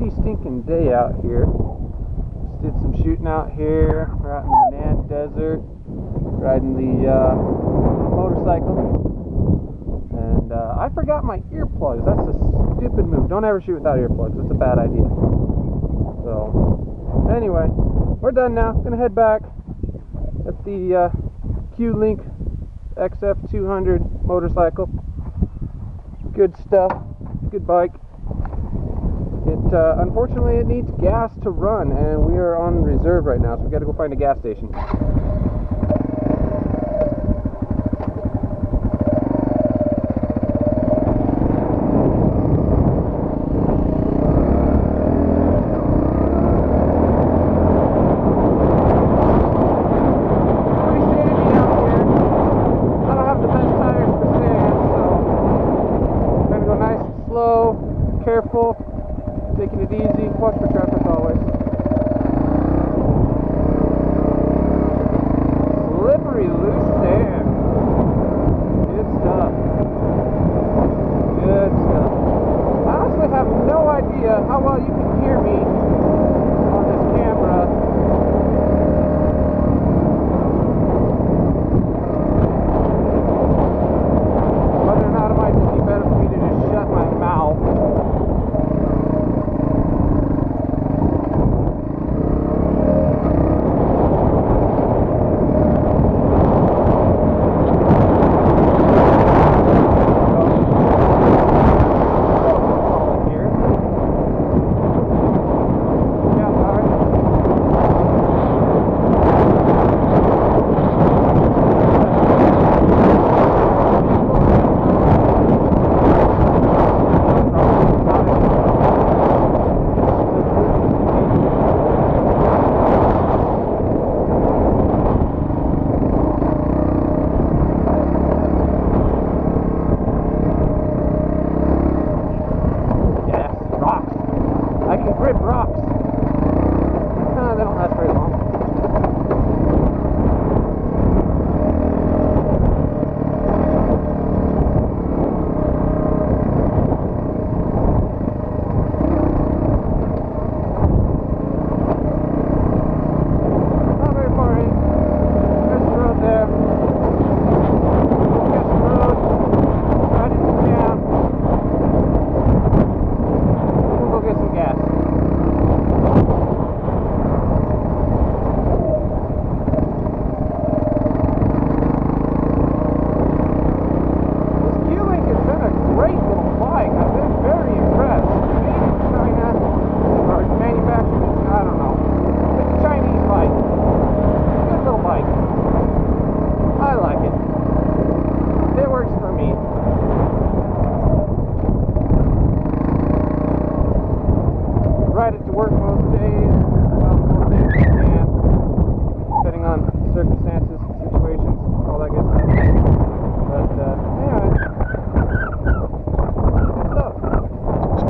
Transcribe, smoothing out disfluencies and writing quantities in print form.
windy stinking day out here. Just did some shooting out here. We're out in the Manan Desert, riding the motorcycle. And I forgot my earplugs. That's a stupid move. Don't ever shoot without earplugs. It's a bad idea. So, anyway, we're done now. Gonna head back at the Qlink XF200 motorcycle. Good stuff. Good bike. Unfortunately, it needs gas to run, and we are on reserve right now, so we got to go find a gas station. Careful, taking it easy, watch for traffic always. Slippery loose sand. Good stuff. Good stuff. I honestly have no idea how well you can hear me